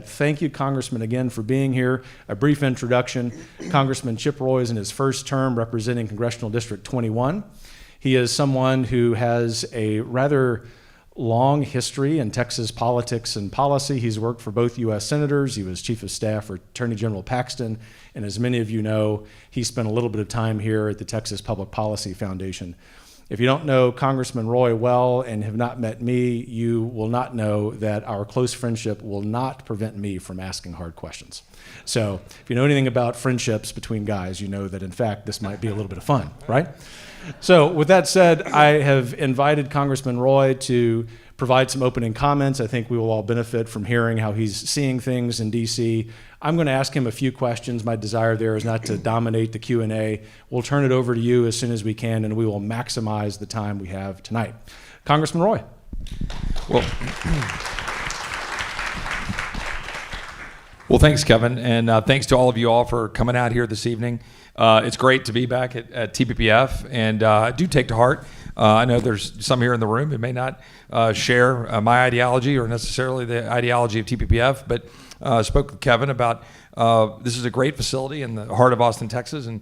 Thank you, Congressman, again for being here. A brief introduction. Congressman Chip Roy is in his first term representing Congressional District 21. He is someone who has a rather long history in Texas politics and policy. He's worked for both U.S. senators. He was Chief of Staff for Attorney General Paxton. And as many of you know, he spent a little bit of time here at the Texas Public Policy Foundation. If you don't know Congressman Roy well and have not met me, you will not know that our close friendship will not prevent me from asking hard questions. So if you know anything about friendships between guys, you know that in fact this might be a little bit of fun, right? So with that said, I have invited Congressman Roy to provide some opening comments. I think we will all benefit from hearing how he's seeing things in DC. I'm going to ask him a few questions. My desire there is not to dominate the Q&A. We'll turn it over to you as soon as we can, and we will maximize the time we have tonight. Congressman Roy. Well, thanks, Kevin, and thanks to all of you all for coming out here this evening. It's great to be back at TPPF, and I do take to heart. I know there's some here in the room who may not share my ideology or necessarily the ideology of TPPF, but spoke with Kevin about this is a great facility in the heart of Austin, Texas, and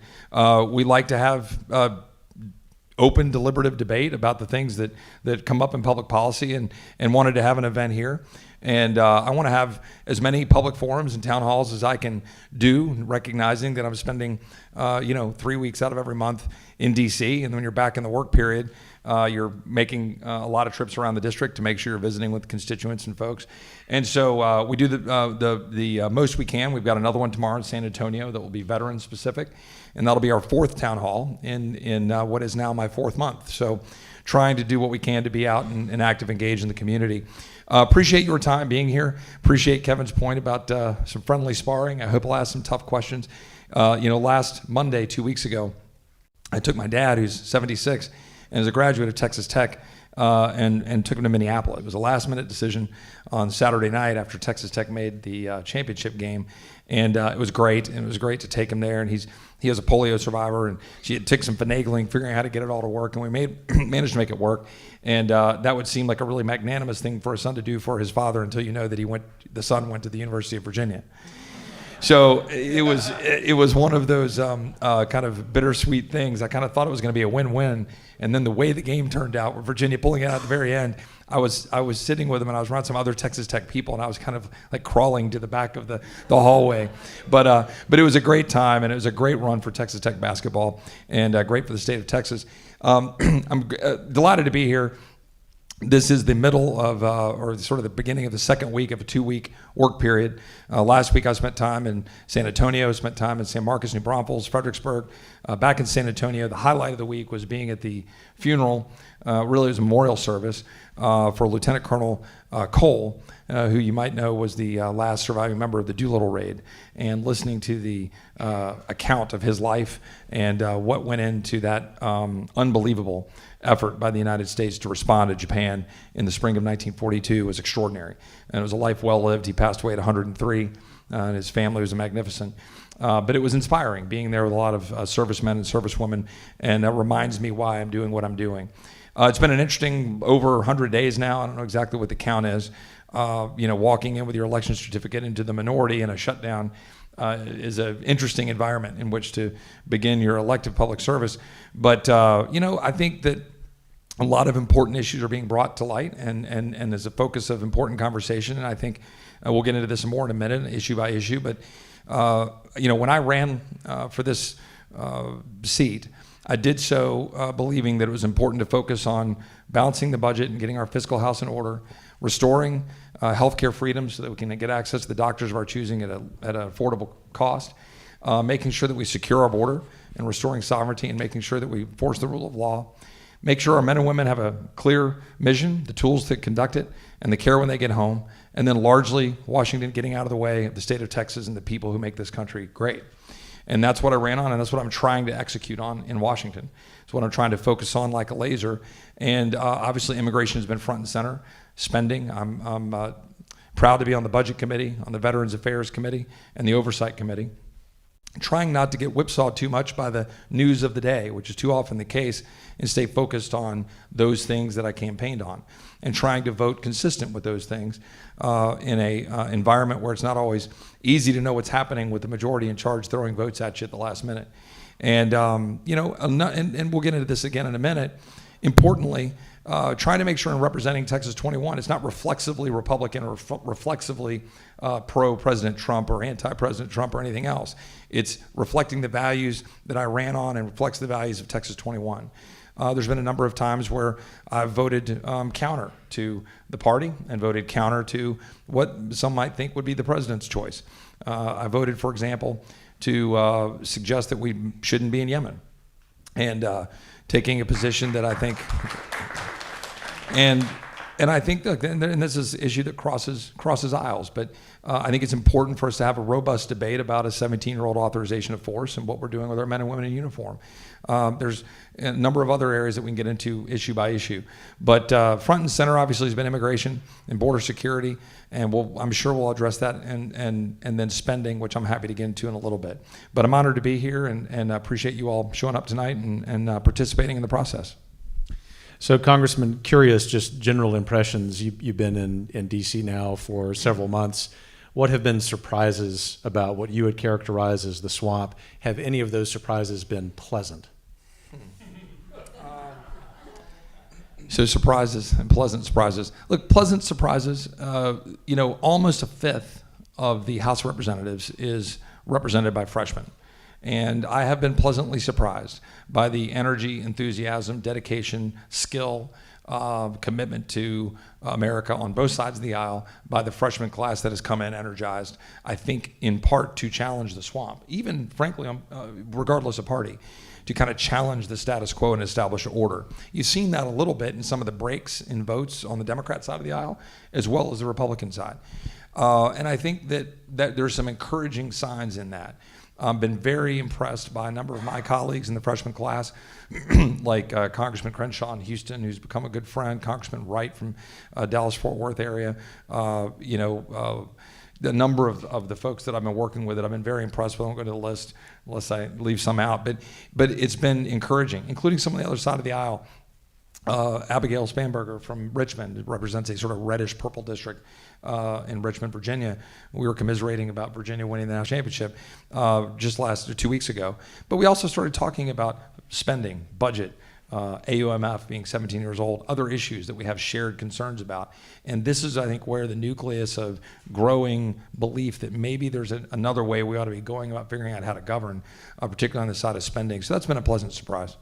we like to have open, deliberative debate about the things that come up in public policy, and wanted to have an event here. And I want to have as many public forums and town halls as I can do, recognizing that I'm spending 3 weeks out of every month in DC, and when you're back in the work period, you're making a lot of trips around the district to make sure you're visiting with constituents and folks. And so we do the most we can. We've got another one tomorrow in San Antonio that will be veteran specific, and that'll be our fourth town hall in what is now my fourth month. So trying to do what we can to be out and active, engaged in the community. Appreciate your time being here. Appreciate Kevin's point about some friendly sparring. I hope I'll ask some tough questions. Last Monday, 2 weeks ago, I took my dad, who's 76, and is a graduate of Texas Tech, and took him to Minneapolis. It was a last-minute decision on Saturday night after Texas Tech made the championship game, and it was great. And it was great to take him there. And he has a polio survivor, and it took some finagling, figuring out how to get it all to work, and we managed to make it work. And that would seem like a really magnanimous thing for a son to do for his father until you know that the son went to the University of Virginia. So it was one of those kind of bittersweet things. I kind of thought it was going to be a win-win, and then the way the game turned out, with Virginia pulling it out at the very end, I was sitting with him, and I was around some other Texas Tech people, and I was kind of like crawling to the back of the hallway. But it was a great time, and it was a great run for Texas Tech basketball, and great for the state of Texas. I'm delighted to be here. This is the middle of, or sort of the beginning of the second week of a 2-week work period. Last week I spent time in San Antonio, spent time in San Marcos, New Braunfels, Fredericksburg. Back in San Antonio, the highlight of the week was being at the funeral, really it was a memorial service for Lieutenant Colonel Cole, who you might know was the last surviving member of the Doolittle raid, and listening to the account of his life and what went into that unbelievable effort by the United States to respond to Japan in the spring of 1942 was extraordinary. And it was a life well lived. He passed away at 103, and his family was magnificent. But it was inspiring being there with a lot of servicemen and servicewomen, and that reminds me why I'm doing what I'm doing. It's been an interesting over 100 days now. I don't know exactly what the count is. Walking in with your election certificate into the minority in a shutdown is an interesting environment in which to begin your elective public service. But, I think that a lot of important issues are being brought to light and is a focus of important conversation. And I think we'll get into this more in a minute, issue by issue. But, when I ran for this seat, I did so believing that it was important to focus on balancing the budget and getting our fiscal house in order, restoring healthcare freedom so that we can get access to the doctors of our choosing at an affordable cost, making sure that we secure our border and restoring sovereignty, and making sure that we enforce the rule of law, make sure our men and women have a clear mission, the tools to conduct it, and the care when they get home, and then largely Washington getting out of the way of the state of Texas and the people who make this country great. And that's what I ran on, and that's what I'm trying to execute on in Washington. It's what I'm trying to focus on like a laser. And obviously immigration has been front and center. Spending, I'm proud to be on the Budget Committee, on the Veterans Affairs Committee, and the Oversight Committee. trying not to get whipsawed too much by the news of the day, which is too often the case, and stay focused on those things that I campaigned on, and trying to vote consistent with those things in a environment where it's not always easy to know what's happening with the majority in charge throwing votes at you at the last minute. And and we'll get into this again in a minute. Importantly, trying to make sure in representing Texas 21, it's not reflexively Republican or reflexively pro-President Trump or anti-President Trump or anything else. It's reflecting the values that I ran on and reflects the values of Texas 21. There's been a number of times where I've voted counter to the party and voted counter to what some might think would be the president's choice. I voted, for example, to suggest that we shouldn't be in Yemen, and taking a position that I think, and I think, look, and this is an issue that crosses aisles, but I think it's important for us to have a robust debate about a 17-year-old authorization of force and what we're doing with our men and women in uniform. There's a number of other areas that we can get into issue by issue, but front and center obviously has been immigration and border security, and I'm sure we'll address that, and then spending, which I'm happy to get into in a little bit. But I'm honored to be here, and appreciate you all showing up tonight and participating in the process. So, Congressman, curious, just general impressions. You've been in D.C. now for several months. What have been surprises about what you would characterize as the swamp? Have any of those surprises been pleasant? So surprises and pleasant surprises. Look, pleasant surprises, almost a fifth of the House of Representatives is represented by freshmen. And I have been pleasantly surprised by the energy, enthusiasm, dedication, skill, commitment to America on both sides of the aisle by the freshman class that has come in energized, I think in part to challenge the swamp, even frankly, regardless of party, to kind of challenge the status quo and establish order. You've seen that a little bit in some of the breaks in votes on the Democrat side of the aisle, as well as the Republican side. And I think that there's some encouraging signs in that. I've been very impressed by a number of my colleagues in the freshman class, like Congressman Crenshaw in Houston, who's become a good friend, Congressman Wright from Dallas-Fort Worth area, the number of the folks that I've been working with that I've been very impressed with. I won't go to the list unless I leave some out, but it's been encouraging, including some on the other side of the aisle. Abigail Spanberger from Richmond represents a sort of reddish purple district in Richmond, Virginia. We were commiserating about Virginia winning the national championship just 2 weeks ago. But we also started talking about spending, budget, AUMF being 17 years old, other issues that we have shared concerns about. And this is, I think, where the nucleus of growing belief that maybe there's another way we ought to be going about figuring out how to govern, particularly on the side of spending. So that's been a pleasant surprise.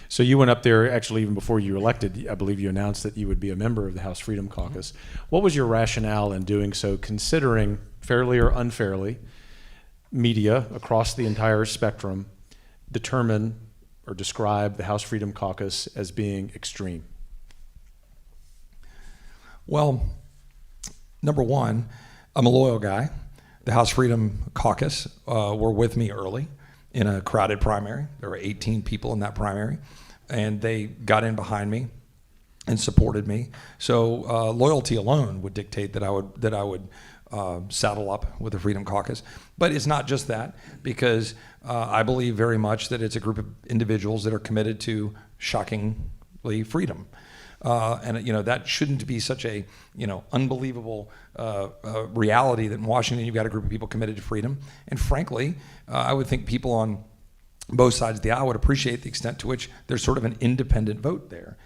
So you went up there, actually, even before you were elected, I believe you announced that you would be a member of the House Freedom Caucus. What was your rationale in doing so, considering, fairly or unfairly, media across the entire spectrum determine or describe the House Freedom Caucus as being extreme? Well, number one, I'm a loyal guy. The House Freedom Caucus were with me early in a crowded primary. There were 18 people in that primary, and they got in behind me and supported me. So loyalty alone would dictate that I would saddle up with the Freedom Caucus. But it's not just that, because I believe very much that it's a group of individuals that are committed to, shockingly, freedom. And that shouldn't be such a unbelievable reality that in Washington you've got a group of people committed to freedom. And frankly, I would think people on both sides of the aisle would appreciate the extent to which there's sort of an independent vote there,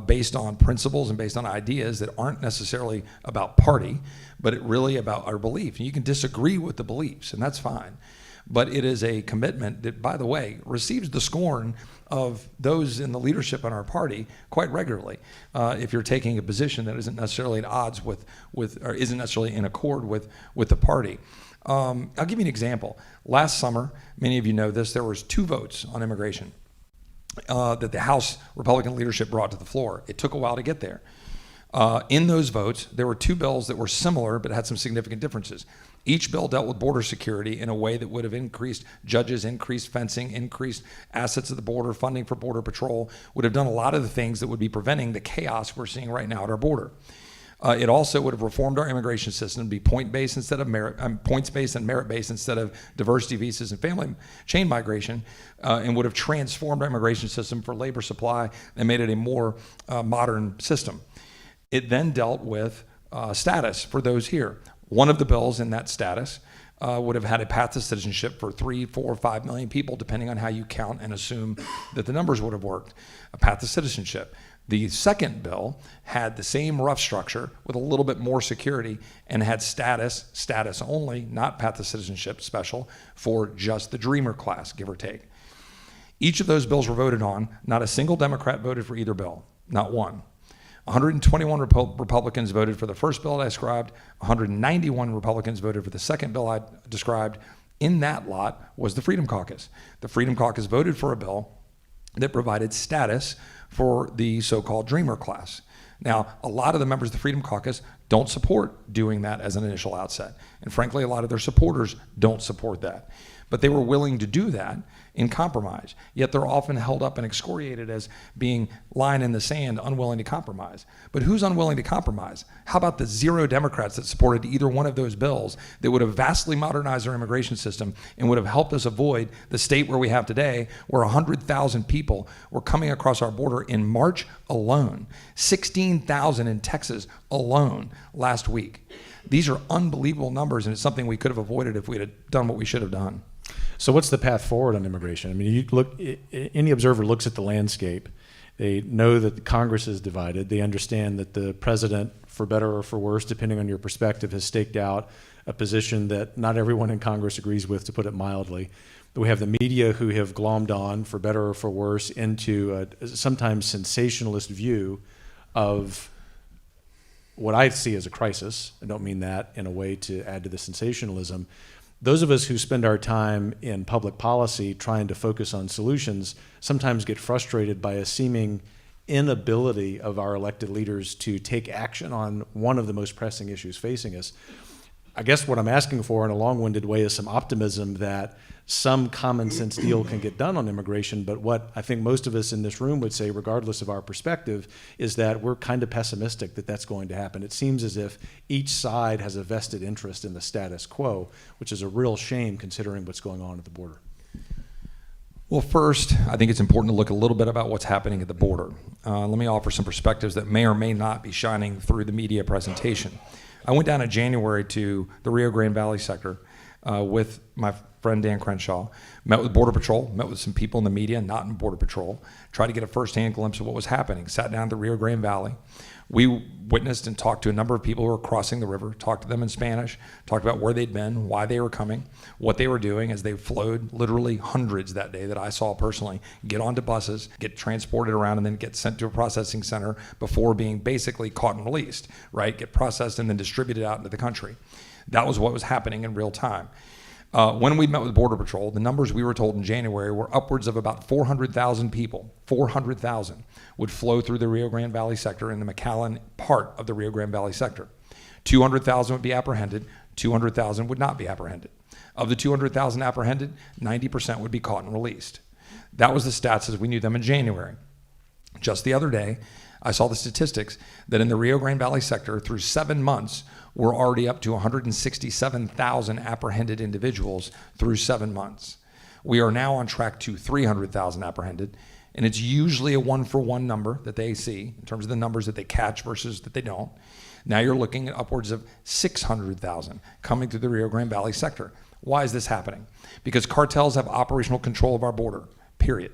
based on principles and based on ideas that aren't necessarily about party, but really about our belief. And you can disagree with the beliefs, and that's fine. But it is a commitment that, by the way, receives the scorn of those in the leadership in our party quite regularly. If you're taking a position that isn't necessarily at odds with or isn't necessarily in accord with the party. I'll give you an example. Last summer, many of you know this, there was 2 votes on immigration that the House Republican leadership brought to the floor. It took a while to get there. In those votes, there were 2 bills that were similar but had some significant differences. Each bill dealt with border security in a way that would have increased judges, increased fencing, increased assets at the border, funding for Border Patrol, would have done a lot of the things that would be preventing the chaos we're seeing right now at our border. It also would have reformed our immigration system to be point-based instead of merit, points-based and merit-based instead of diversity visas and family chain migration, and would have transformed our immigration system for labor supply and made it a more modern system. It then dealt with status for those here. One of the bills in that status would have had a path to citizenship for 3, 4, 5 million people, depending on how you count and assume that the numbers would have worked. A path to citizenship. The second bill had the same rough structure with a little bit more security and had status only, not path to citizenship special, for just the Dreamer class, give or take. Each of those bills were voted on. Not a single Democrat voted for either bill, not one. 121 Republicans voted for the first bill I described. 191 Republicans voted for the second bill I described. In that lot was the Freedom Caucus. The Freedom Caucus voted for a bill that provided status for the so-called Dreamer class. Now, a lot of the members of the Freedom Caucus don't support doing that as an initial outset. And frankly, a lot of their supporters don't support that. But they were willing to do that in compromise. Yet they're often held up and excoriated as being line in the sand, unwilling to compromise. But who's unwilling to compromise? How about the 0 Democrats that supported either one of those bills that would have vastly modernized our immigration system and would have helped us avoid the state where we have today, where 100,000 people were coming across our border in March alone, 16,000 in Texas alone last week. These are unbelievable numbers, and it's something we could have avoided if we had done what we should have done. So what's the path forward on immigration? I mean, you look. Any observer looks at the landscape. They know that Congress is divided. They understand that the president, for better or for worse, depending on your perspective, has staked out a position that not everyone in Congress agrees with, to put it mildly. We have the media who have glommed on, for better or for worse, into a sometimes sensationalist view of what I see as a crisis. I don't mean that in a way to add to the sensationalism. Those of us who spend our time in public policy trying to focus on solutions sometimes get frustrated by a seeming inability of our elected leaders to take action on one of the most pressing issues facing us. I guess what I'm asking for in a long-winded way is some optimism that some common sense deal can get done on immigration, but what I think most of us in this room would say, regardless of our perspective, is that we're kind of pessimistic that that's going to happen. It seems as if each side has a vested interest in the status quo, which is a real shame considering what's going on at the border. Well, first, I think it's important to look a little bit about what's happening at the border. Let me offer some perspectives that may or may not be shining through the media presentation. I went down in January to the Rio Grande Valley sector with my friend Dan Crenshaw, met with Border Patrol, met with some people in the media, not in Border Patrol, tried to get a firsthand glimpse of what was happening, sat down at the Rio Grande Valley. We witnessed and talked to a number of people who were crossing the river, talked to them in Spanish, talked about where they'd been, why they were coming, what they were doing as they flowed, literally hundreds that day that I saw personally, get onto buses, get transported around, and then get sent to a processing center before being basically caught and released, right? Get processed and then distributed out into the country. That was what was happening in real time. When we met with Border Patrol, the numbers we were told in January were upwards of about 400,000 people, 400,000 would flow through the Rio Grande Valley sector in the McAllen part of the Rio Grande Valley sector. 200,000 would be apprehended, 200,000 would not be apprehended. Of the 200,000 apprehended, 90% would be caught and released. That was the stats as we knew them in January. Just the other day, I saw the statistics that in the Rio Grande Valley sector, through 7 months, we're already up to 167,000 apprehended individuals through 7 months. We are now on track to 300,000 apprehended, and it's usually a one-for-one number that they see in terms of the numbers that they catch versus that they don't. Now you're looking at upwards of 600,000 coming through the Rio Grande Valley sector. Why is this happening? Because cartels have operational control of our border, period.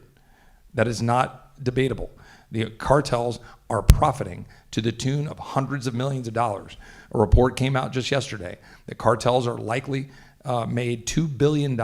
That is not debatable. The cartels are profiting to the tune of hundreds of millions of dollars. A report came out just yesterday that cartels are likely made $2 billion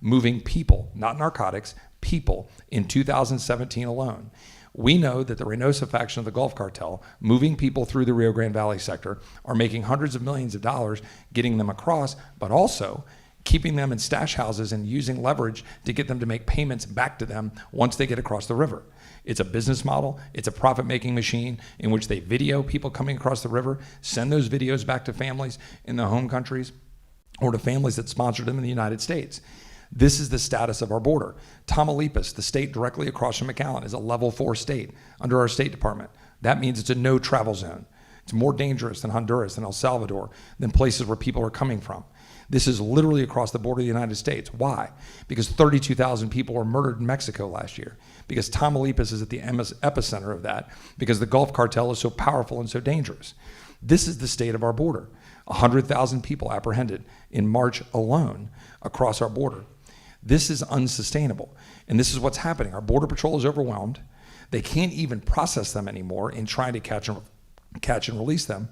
moving people, not narcotics, people in 2017 alone. We know that the Reynosa faction of the Gulf Cartel, moving people through the Rio Grande Valley sector, are making hundreds of millions of dollars getting them across, but also keeping them in stash houses and using leverage to get them to make payments back to them once they get across the river. It's a business model. It's a profit-making machine in which they video people coming across the river, send those videos back to families in the home countries or to families that sponsored them in the United States. This is the status of our border. Tamaulipas, the state directly across from McAllen, is a level 4 state under our State Department. That means it's a no travel zone. It's more dangerous than Honduras and El Salvador, than places where people are coming from. This is literally across the border of the United States. Why? Because 32,000 people were murdered in Mexico last year. Because Tamaulipas is at the epicenter of that. Because the Gulf Cartel is so powerful and so dangerous. This is the state of our border. 100,000 people apprehended in March alone across our border. This is unsustainable. And this is what's happening. Our Border Patrol is overwhelmed. They can't even process them anymore in trying to catch and release them.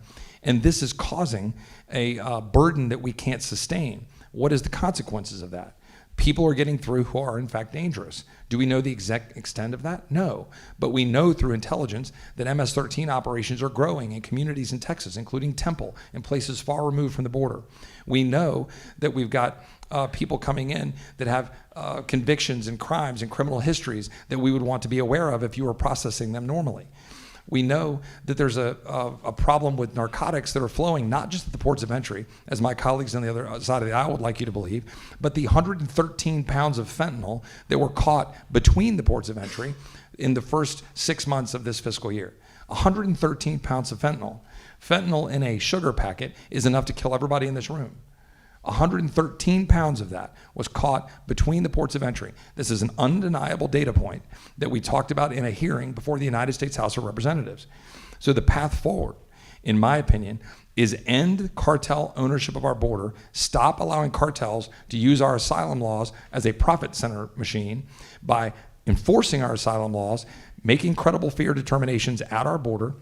And this is causing a burden that we can't sustain. What is the consequences of that? People are getting through who are in fact dangerous. Do we know the exact extent of that? No. But we know through intelligence that MS-13 operations are growing in communities in Texas, including Temple, and places far removed from the border. We know that we've got people coming in that have convictions and crimes and criminal histories that we would want to be aware of if you were processing them normally. We know that there's a problem with narcotics that are flowing, not just at the ports of entry, as my colleagues on the other side of the aisle would like you to believe, but the 113 pounds of fentanyl that were caught between the ports of entry in the first 6 months of this fiscal year. 113 pounds of fentanyl. Fentanyl in a sugar packet is enough to kill everybody in this room. 113 pounds of that was caught between the ports of entry. This is an undeniable data point that we talked about in a hearing before the United States House of Representatives. So the path forward, in my opinion, is end cartel ownership of our border, stop allowing cartels to use our asylum laws as a profit center machine by enforcing our asylum laws, making credible fear determinations at our border,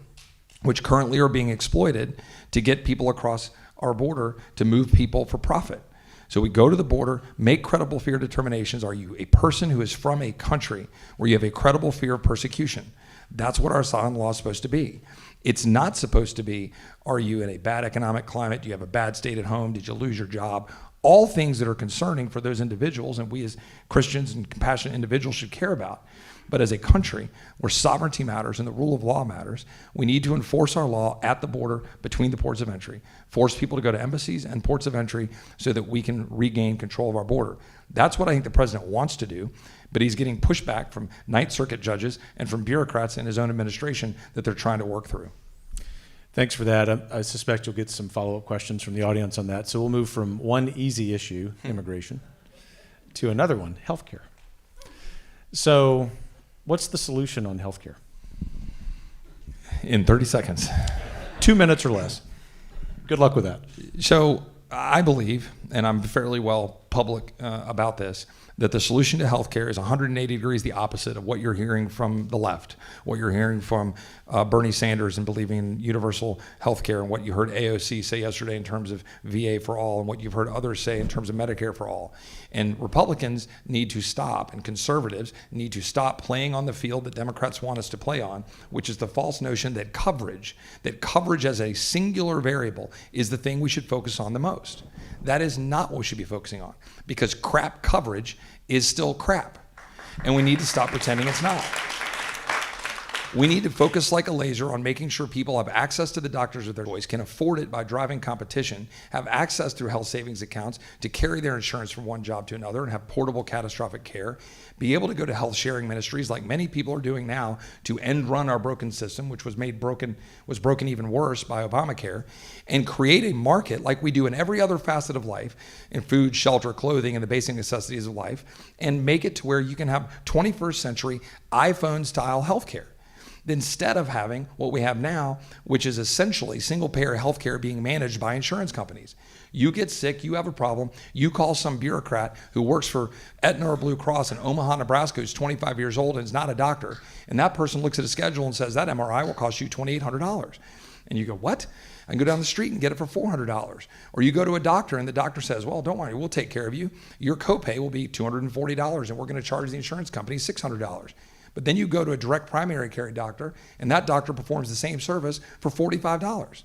which currently are being exploited to get people across our border to move people for profit. So we go to the border, make credible fear determinations. Are you a person who is from a country where you have a credible fear of persecution? That's what our asylum law is supposed to be. It's not supposed to be, are you in a bad economic climate? Do you have a bad state at home? Did you lose your job? All things that are concerning for those individuals, and we as Christians and compassionate individuals should care about. But as a country where sovereignty matters and the rule of law matters, we need to enforce our law at the border between the ports of entry, force people to go to embassies and ports of entry so that we can regain control of our border. That's what I think the president wants to do, but he's getting pushback from Ninth Circuit judges and from bureaucrats in his own administration that they're trying to work through. Thanks for that. I suspect you'll get some follow-up questions from the audience on that. So we'll move from one easy issue, immigration, to another one, healthcare. So what's the solution on healthcare? In 30 seconds. 2 minutes or less. Good luck with that. So I believe, and I'm fairly well public about this, that the solution to healthcare is 180 degrees the opposite of what you're hearing from the left, what you're hearing from Bernie Sanders and believing in universal healthcare, and what you heard AOC say yesterday in terms of VA for all, and what you've heard others say in terms of Medicare for all. And Republicans need to stop, and conservatives need to stop playing on the field that Democrats want us to play on, which is the false notion that coverage as a singular variable is the thing we should focus on the most. That is not what we should be focusing on, because crap coverage is still crap, and we need to stop pretending it's not. We need to focus like a laser on making sure people have access to the doctors of their choice, can afford it by driving competition, have access through health savings accounts to carry their insurance from one job to another and have portable catastrophic care, be able to go to health sharing ministries like many people are doing now to end run our broken system, which was broken even worse by Obamacare, and create a market like we do in every other facet of life, in food, shelter, clothing, and the basic necessities of life, and make it to where you can have 21st century iPhone-style healthcare. Instead of having what we have now, which is essentially single-payer healthcare being managed by insurance companies. You get sick, you have a problem, you call some bureaucrat who works for Aetna or Blue Cross in Omaha, Nebraska, who's 25 years old and is not a doctor, and that person looks at a schedule and says, that MRI will cost you $2,800. And you go, what? I can go down the street and get it for $400. Or you go to a doctor and the doctor says, well, don't worry, we'll take care of you. Your copay will be $240 and we're going to charge the insurance company $600. But then you go to a direct primary care doctor, and that doctor performs the same service for $45.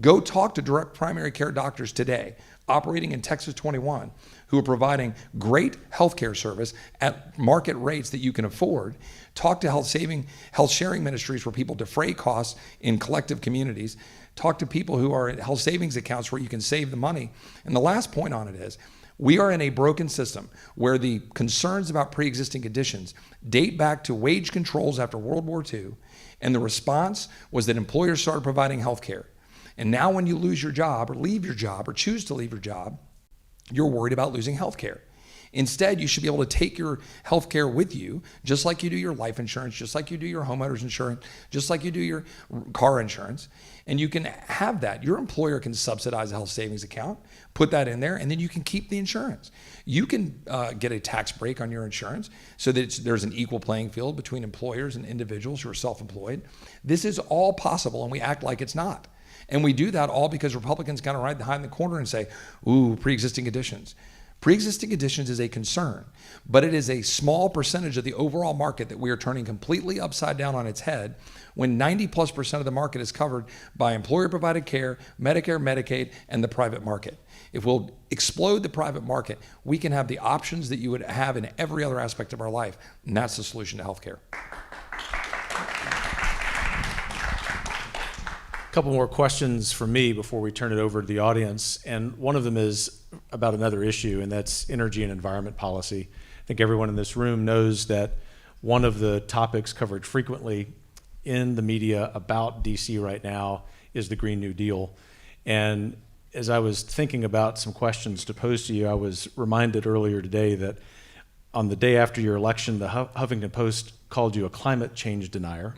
Go talk to direct primary care doctors today, operating in Texas 21, who are providing great healthcare service at market rates that you can afford. Talk to health sharing ministries where people defray costs in collective communities. Talk to people who are at health savings accounts where you can save the money. And the last point on it is, we are in a broken system where the concerns about pre-existing conditions date back to wage controls after World War II And the response was that employers started providing health care. And now when you lose your job or leave your job or choose to leave your job, you're worried about losing health care. Instead, you should be able to take your health care with you, just like you do your life insurance, just like you do your homeowner's insurance, just like you do your car insurance. And you can have that. Your employer can subsidize a health savings account, put that in there, and then you can keep the insurance. You can get a tax break on your insurance so that there's an equal playing field between employers and individuals who are self-employed. This is all possible, and we act like it's not. And we do that all because Republicans kind of right behind the corner and say, ooh, pre-existing conditions. Pre-existing conditions is a concern, but it is a small percentage of the overall market that we are turning completely upside down on its head when 90+% of the market is covered by employer-provided care, Medicare, Medicaid, and the private market. If we'll explode the private market, we can have the options that you would have in every other aspect of our life, and that's the solution to healthcare. Couple more questions from me before we turn it over to the audience, and one of them is about another issue, and that's energy and environment policy. I think everyone in this room knows that one of the topics covered frequently in the media about DC right now is the Green New Deal. And as I was thinking about some questions to pose to you, I was reminded earlier today that on the day after your election, the Huffington Post called you a climate change denier,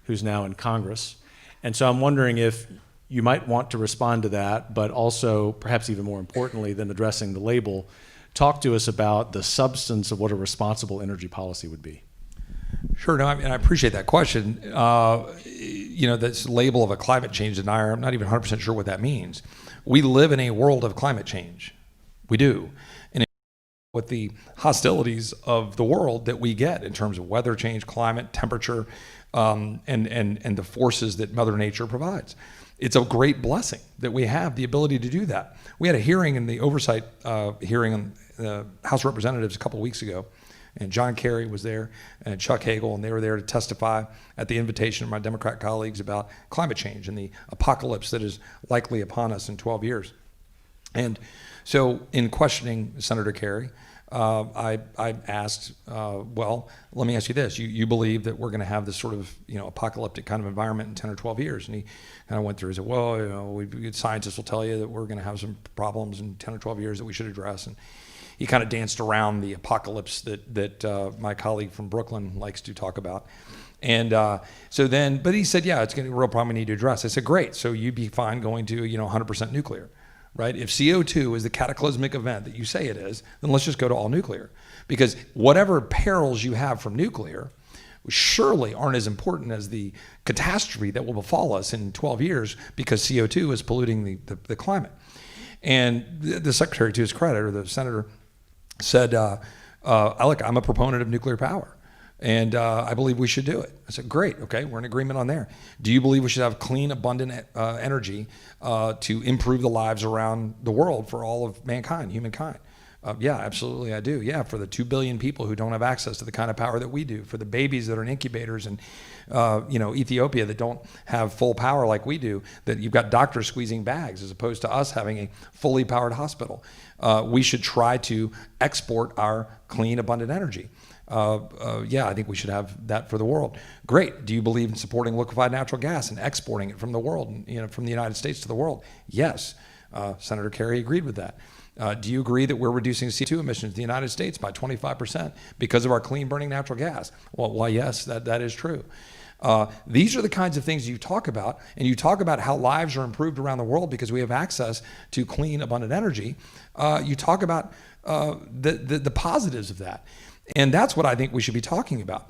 who's now in Congress. And so I'm wondering if you might want to respond to that, but also, perhaps even more importantly than addressing the label, talk to us about the substance of what a responsible energy policy would be. Sure, no, I mean, I appreciate that question. This label of a climate change denier, I'm not even 100% sure what that means. We live in a world of climate change. We do. And with the hostilities of the world that we get in terms of weather change, climate, temperature, and the forces that Mother Nature provides. It's a great blessing that we have the ability to do that. We had a hearing in the oversight hearing in the House of Representatives a couple of weeks ago, and John Kerry was there and Chuck Hagel, and they were there to testify at the invitation of my Democrat colleagues about climate change and the apocalypse that is likely upon us in 12 years. And so in questioning Senator Kerry, I asked, well, let me ask you this. You believe that we're going to have this sort of, apocalyptic kind of environment in 10 or 12 years? And he kind of went through and said, well, scientists will tell you that we're going to have some problems in 10 or 12 years that we should address. And he kind of danced around the apocalypse that my colleague from Brooklyn likes to talk about. And but he said, yeah, it's going to be a real problem we need to address. I said, great. So you'd be fine going to, 100% nuclear. Right? If CO2 is the cataclysmic event that you say it is, then let's just go to all nuclear. Because whatever perils you have from nuclear surely aren't as important as the catastrophe that will befall us in 12 years because CO2 is polluting the climate. And the secretary, to his credit, or the senator, said, look, I'm a proponent of nuclear power. And I believe we should do it. I said, great, okay, we're in agreement on there. Do you believe we should have clean, abundant energy to improve the lives around the world for all of mankind, humankind? Yeah, absolutely, I do. Yeah, for the 2 billion people who don't have access to the kind of power that we do, for the babies that are in incubators in Ethiopia that don't have full power like we do, that you've got doctors squeezing bags as opposed to us having a fully powered hospital. We should try to export our clean, abundant energy. Yeah, I think we should have that for the world. Great. Do you believe in supporting liquefied natural gas and exporting it from the world, from the United States to the world? Yes. Senator Kerry agreed with that. Do you agree that we're reducing CO2 emissions in the United States by 25% because of our clean burning natural gas? Well, why, yes, that is true. These are the kinds of things you talk about, and you talk about how lives are improved around the world because we have access to clean, abundant energy. You talk about the positives of that. And that's what I think we should be talking about.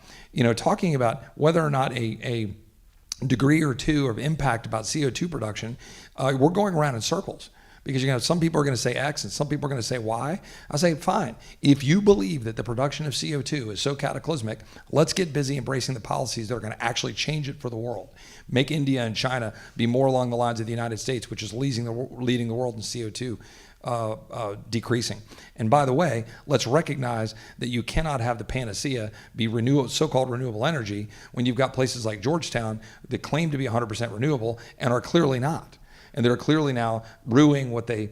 Talking about whether or not a degree or two of impact about CO2 production, we're going around in circles. Because some people are going to say X and some people are going to say Y. I say, fine. If you believe that the production of CO2 is so cataclysmic, let's get busy embracing the policies that are going to actually change it for the world. Make India and China be more along the lines of the United States, which is leading the world in CO2 decreasing. And by the way, let's recognize that you cannot have the panacea be so-called renewable energy when you've got places like Georgetown that claim to be 100% renewable and are clearly not. and they're clearly now ruining what they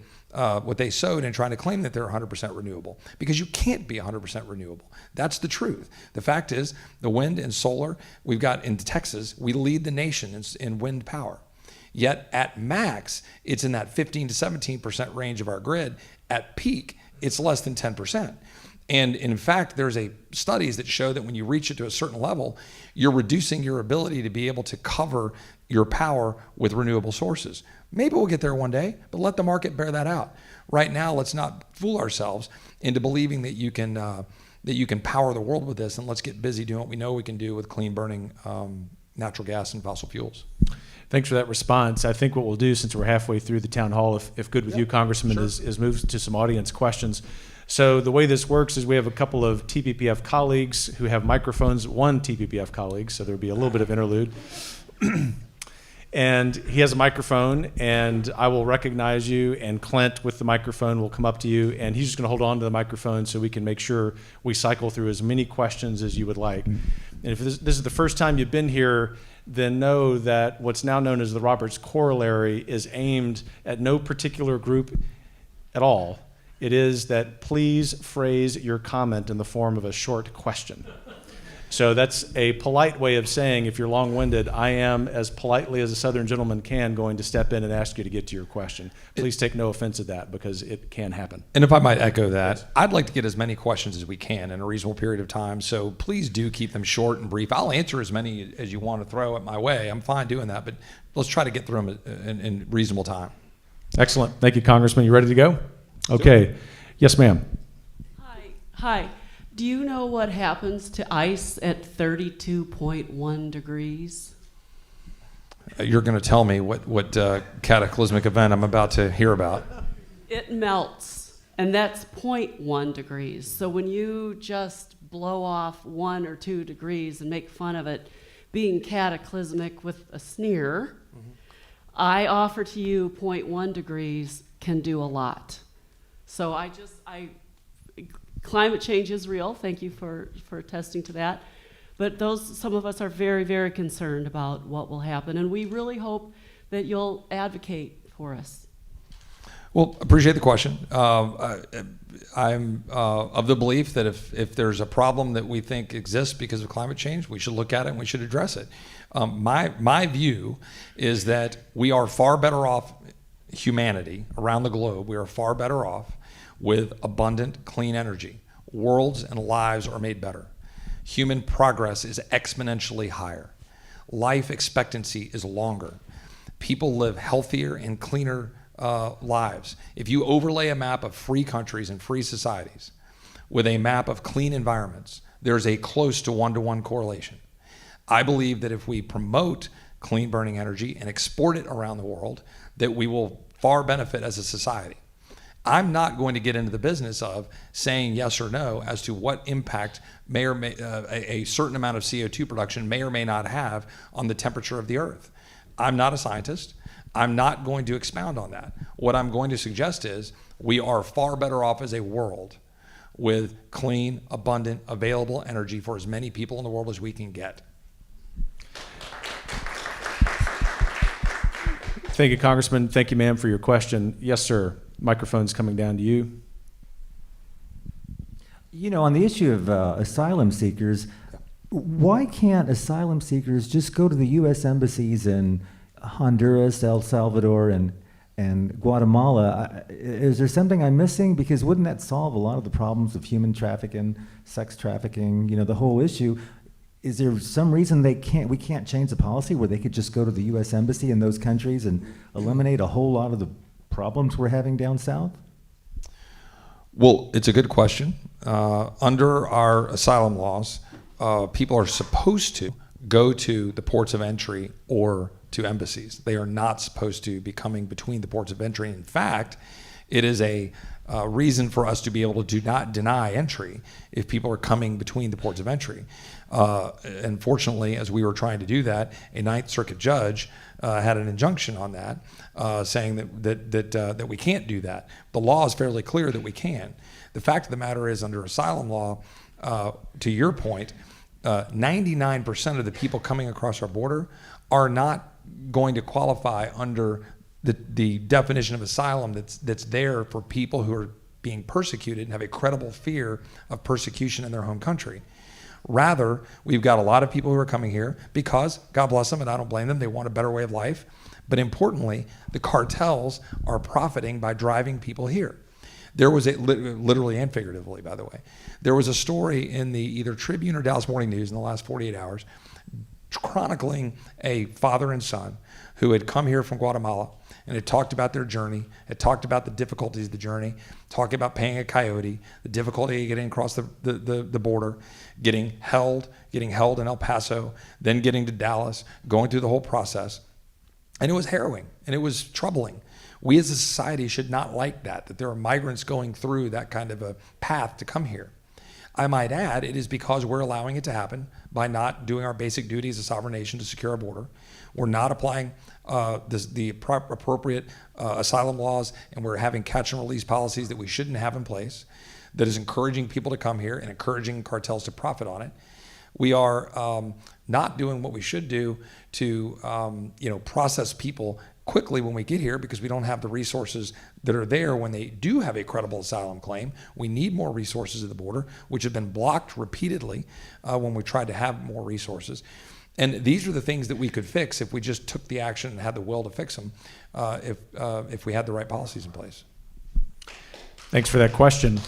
sowed and trying to claim that they're 100% renewable, because you can't be 100% renewable. That's the truth. The fact is, the wind and solar we've got in Texas, we lead the nation in wind power. Yet at max, it's in that 15 to 17% range of our grid. At peak, it's less than 10%. And in fact, there's studies that show that when you reach it to a certain level, you're reducing your ability to be able to cover your power with renewable sources. Maybe we'll get there one day, but let the market bear that out. Right now, let's not fool ourselves into believing that you can power the world with this, and let's get busy doing what we know we can do with clean burning natural gas and fossil fuels. Thanks for that response. I think what we'll do, since we're halfway through the town hall, if good with you, Congressman, sure, is move to some audience questions. So the way this works is we have a couple of TPPF colleagues who have microphones, one TPPF colleague, so there'll be a little bit of interlude. And he has a microphone, and I will recognize you, and Clint with the microphone will come up to you, and he's just going to hold on to the microphone so we can make sure we cycle through as many questions as you would like. And if this is the first time you've been here, then know that what's now known as the Roberts Corollary is aimed at no particular group at all. It is that please phrase your comment in the form of a short question. So that's a polite way of saying, if you're long-winded, I am, as politely as a Southern gentleman can, going to step in and ask you to get to your question. Please take no offense at that, because it can happen. And if I might echo that, I'd like to get as many questions as we can in a reasonable period of time. So please do keep them short and brief. I'll answer as many as you want to throw at my way. I'm fine doing that, but let's try to get through them in reasonable time. Excellent. Thank you, Congressman. You ready to go? Okay. Yes, ma'am. Hi. Do you know what happens to ice at 32.1 degrees? You're going to tell me what cataclysmic event I'm about to hear about. It melts, and that's 0.1 degrees. So when you just blow off 1 or 2 degrees and make fun of it being cataclysmic with a sneer, I offer to you 0.1 degrees can do a lot. So climate change is real. Thank you for attesting to that. But some of us are very, very concerned about what will happen, and we really hope that you'll advocate for us. Well, appreciate the question. I'm of the belief that if there's a problem that we think exists because of climate change, we should look at it and we should address it. My view is that we are far better off, humanity around the globe, we are far better off with abundant, clean energy. Worlds and lives are made better. Human progress is exponentially higher. Life expectancy is longer. People live healthier and cleaner lives. If you overlay a map of free countries and free societies with a map of clean environments, there's a close to one-to-one correlation. I believe that if we promote clean burning energy and export it around the world, that we will far benefit as a society. I'm not going to get into the business of saying yes or no as to what impact may or may a certain amount of CO2 production may or may not have on the temperature of the earth. I'm not a scientist. I'm not going to expound on that. What I'm going to suggest is we are far better off as a world with clean, abundant, available energy for as many people in the world as we can get. Thank you, Congressman. Thank you, ma'am, for your question. Yes, sir. Microphone's coming down to you. You know, on the issue of asylum seekers, why can't asylum seekers just go to the U.S. embassies in Honduras, El Salvador, and Guatemala? Is there something I'm missing? Because wouldn't that solve a lot of the problems of human trafficking, sex trafficking, you know, the whole issue? Is there some reason we can't change the policy where they could just go to the U.S. embassy in those countries and eliminate a whole lot of the problems we're having down south? Well, it's a good question. Under our asylum laws, people are supposed to go to the ports of entry or to embassies. They are not supposed to be coming between the ports of entry. In fact, it is a reason for us to be able to do not deny entry if people are coming between the ports of entry. Unfortunately, as we were trying to do that, a Ninth Circuit judge had an injunction on that, saying that we can't do that. The law is fairly clear that we can. The fact of the matter is, under asylum law, to your point, 99% of the people coming across our border are not going to qualify under the definition of asylum that's there for people who are being persecuted and have a credible fear of persecution in their home country. Rather, we've got a lot of people who are coming here because, God bless them, and I don't blame them, they want a better way of life. But importantly, the cartels are profiting by driving people here. There was literally and figuratively, by the way, there was a story in the either Tribune or Dallas Morning News in the last 48 hours chronicling a father and son who had come here from Guatemala and had talked about their journey, had talked about the difficulties of the journey, talking about paying a coyote, the difficulty of getting across the border, getting held in El Paso, then getting to Dallas, going through the whole process. And it was harrowing and it was troubling. We as a society should not like that there are migrants going through that kind of a path to come here. I might add, it is because we're allowing it to happen by not doing our basic duty as a sovereign nation to secure our border. We're not applying the appropriate asylum laws, and we're having catch and release policies that we shouldn't have in place that is encouraging people to come here and encouraging cartels to profit on it. We are not doing what we should do to process people quickly when we get here because we don't have the resources that are there when they do have a credible asylum claim. We need more resources at the border, which have been blocked repeatedly when we tried to have more resources. And these are the things that we could fix if we just took the action and had the will to fix them, if we had the right policies in place. Thanks for that question.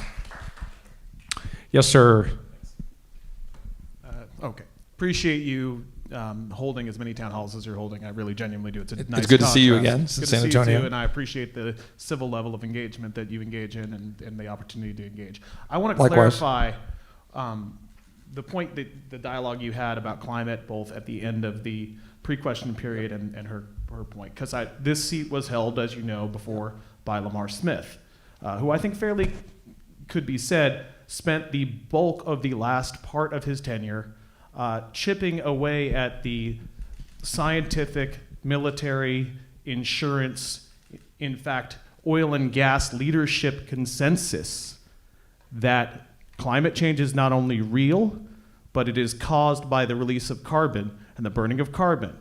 Yes, sir. Okay. Appreciate you holding as many town halls as you're holding. I really genuinely do. It's a nice It's good to see you contrast. again, It's good San to see you Antonio. too, and I appreciate the civil level of engagement that you engage in and the opportunity to engage. I want to Likewise. clarify the point that the dialogue you had about climate, both at the end of the pre-question period and her point, because this seat was held, as you know, before by Lamar Smith, who I think fairly could be said spent the bulk of the last part of his tenure chipping away at the scientific, military, insurance, in fact, oil and gas leadership consensus that climate change is not only real, but it is caused by the release of carbon and the burning of carbon.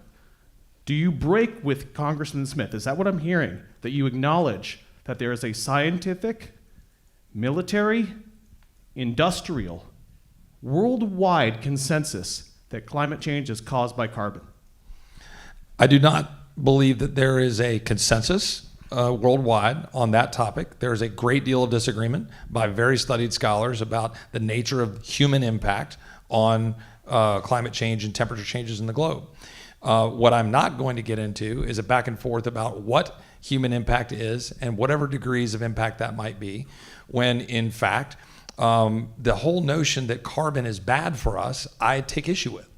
Do you break with Congressman Smith? Is that what I'm hearing? That you acknowledge that there is a scientific, military, industrial, worldwide consensus that climate change is caused by carbon? I do not believe that there is a consensus worldwide on that topic. There is a great deal of disagreement by very studied scholars about the nature of human impact on climate change and temperature changes in the globe. What I'm not going to get into is a back and forth about what human impact is and whatever degrees of impact that might be, when in fact, the whole notion that carbon is bad for us, I take issue with.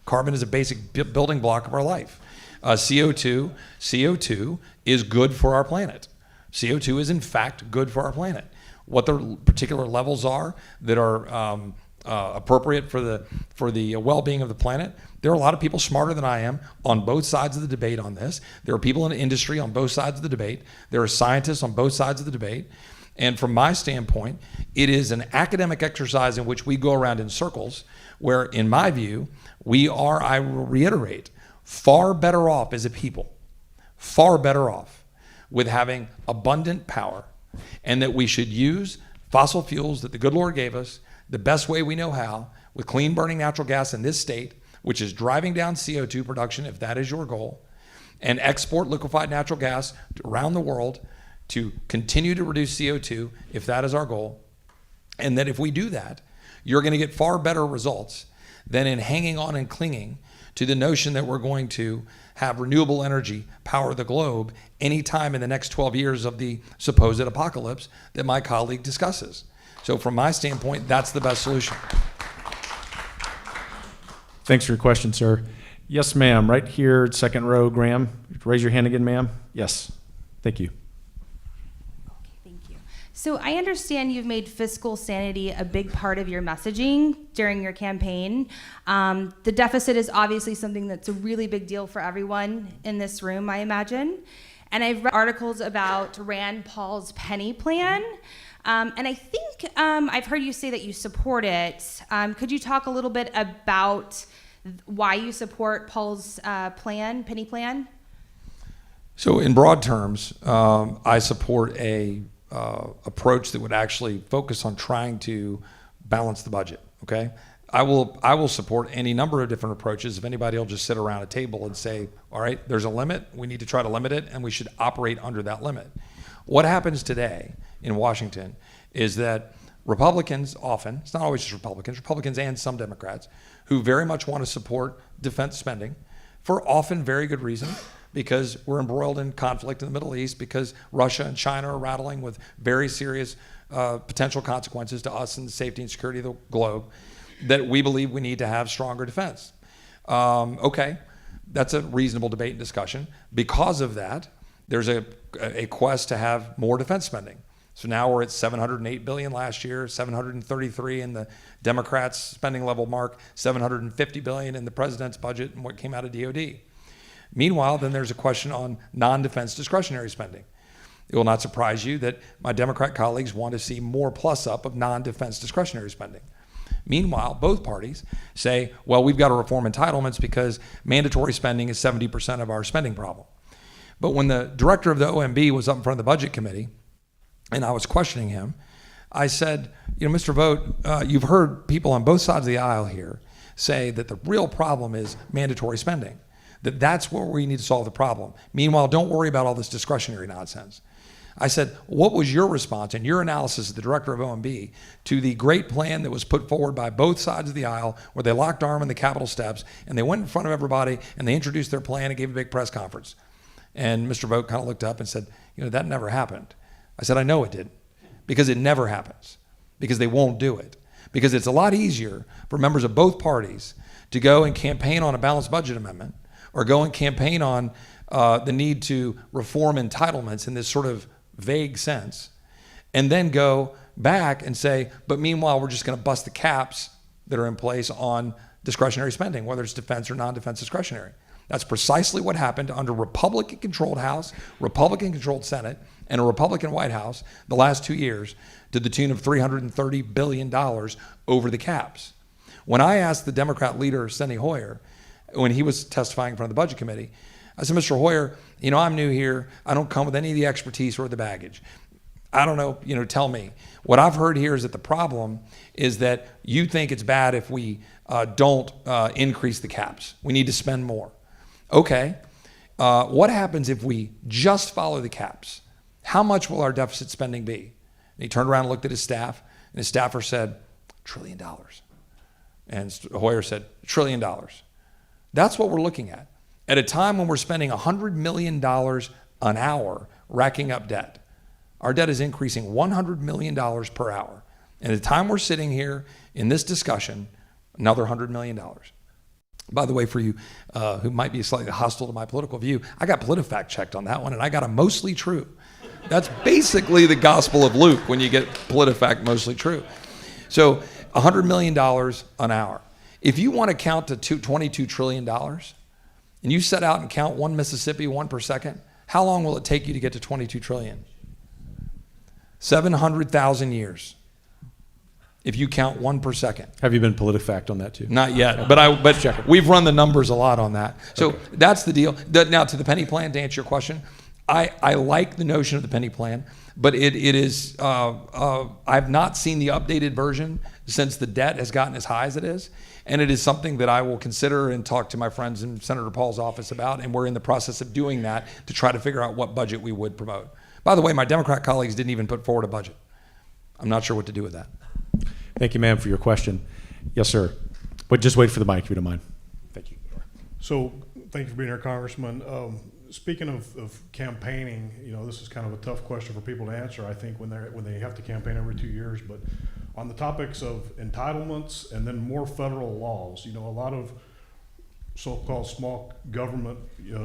Carbon is a basic building block of our life. CO2 is good for our planet. CO2 is in fact good for our planet. What the particular levels are that are appropriate for the well-being of the planet, there are a lot of people smarter than I am on both sides of the debate on this. There are people in the industry on both sides of the debate. There are scientists on both sides of the debate. And from my standpoint, it is an academic exercise in which we go around in circles where, in my view, we are, I will reiterate, far better off as a people, far better off with having abundant power, and that we should use fossil fuels that the good Lord gave us the best way we know how, with clean burning natural gas in this state, which is driving down CO2 production, if that is your goal, and export liquefied natural gas around the world to continue to reduce CO2, if that is our goal. And that if we do that, you're going to get far better results than in hanging on and clinging to the notion that we're going to have renewable energy power the globe anytime in the next 12 years of the supposed apocalypse that my colleague discusses. So from my standpoint, that's the best solution. Thanks for your question, sir. Yes, ma'am. Right here, second row, Graham. Raise your hand again, ma'am. Yes. Thank you. So I understand you've made fiscal sanity a big part of your messaging during your campaign. The deficit is obviously something that's a really big deal for everyone in this room, I imagine. And I've read articles about Rand Paul's penny plan. And I think I've heard you say that you support it. Could you talk a little bit about why you support Paul's penny plan? So in broad terms, I support a approach that would actually focus on trying to balance the budget. Okay, I will support any number of different approaches. If anybody will just sit around a table and say, all right, there's a limit, we need to try to limit it, and we should operate under that limit. What happens today in Washington is that Republicans often, it's not always just Republicans and some Democrats, who very much want to support defense spending for often very good reason, because we're embroiled in conflict in the Middle East, because Russia and China are rattling with very serious potential consequences to us and the safety and security of the globe, that we believe we need to have stronger defense. Okay, that's a reasonable debate and discussion. Because of that, there's a quest to have more defense spending. So now we're at $708 billion last year, $733 in the Democrats' spending level mark, $750 billion in the president's budget and what came out of DOD. Meanwhile, then there's a question on non-defense discretionary spending. It will not surprise you that my Democrat colleagues want to see more plus up of non-defense discretionary spending. Meanwhile, both parties say, well, we've got to reform entitlements because mandatory spending is 70% of our spending problem. But when the director of the OMB was up in front of the budget committee and I was questioning him, I said, Mr. Vogt, you've heard people on both sides of the aisle here say that the real problem is mandatory spending, that's where we need to solve the problem. Meanwhile, don't worry about all this discretionary nonsense. I said, what was your response and your analysis as the director of OMB to the great plan that was put forward by both sides of the aisle, where they locked arm on the Capitol steps and they went in front of everybody and they introduced their plan and gave a big press conference? And Mr. Vogt kind of looked up and said, that never happened. I said, I know it didn't, because it never happens, because they won't do it, because it's a lot easier for members of both parties to go and campaign on a balanced budget amendment or go and campaign on the need to reform entitlements in this sort of vague sense, and then go back and say, but meanwhile, we're just going to bust the caps that are in place on discretionary spending, whether it's defense or non-defense discretionary. That's precisely what happened under Republican-controlled House, Republican-controlled Senate, and a Republican White House the last 2 years, to the tune of $330 billion over the caps. When I asked the Democrat leader, Steny Hoyer, when he was testifying in front of the Budget Committee, I said, Mr. Hoyer, I'm new here. I don't come with any of the expertise or the baggage. I don't know, tell me. What I've heard here is that the problem is that you think it's bad if we don't increase the caps. We need to spend more. Okay, what happens if we just follow the caps? How much will our deficit spending be? And he turned around and looked at his staff, and his staffer said, $1 trillion. And Hoyer said, $1 trillion. That's what we're looking at. At a time when we're spending $100 million an hour racking up debt. Our debt is increasing $100 million per hour. And at the time we're sitting here in this discussion, another $100 million. By the way, for you who might be slightly hostile to my political view, I got PolitiFact checked on that one, and I got a mostly true. That's basically the Gospel of Luke when you get PolitiFact mostly true. So $100 million an hour. If you want to count to $22 trillion, and you set out and count one Mississippi, one per second, how long will it take you to get to 22 trillion? 700,000 years. If you count one per second. Have you been PolitiFact on that too? Not yet, but we've run the numbers a lot on that. So that's the deal. Now to the penny plan, to answer your question, I like the notion of the penny plan, but it is, I've not seen the updated version since the debt has gotten as high as it is. And it is something that I will consider and talk to my friends in Senator Paul's office about, and we're in the process of doing that to try to figure out what budget we would promote. By the way, my Democrat colleagues didn't even put forward a budget. I'm not sure what to do with that. Thank you, ma'am, for your question. Yes, sir. But just wait for the mic if you don't mind. Thank you. So thank you for being here, Congressman. Speaking of campaigning, this is kind of a tough question for people to answer, I think, when they have to campaign every 2 years. But on the topics of entitlements and then more federal laws, a lot of so-called small government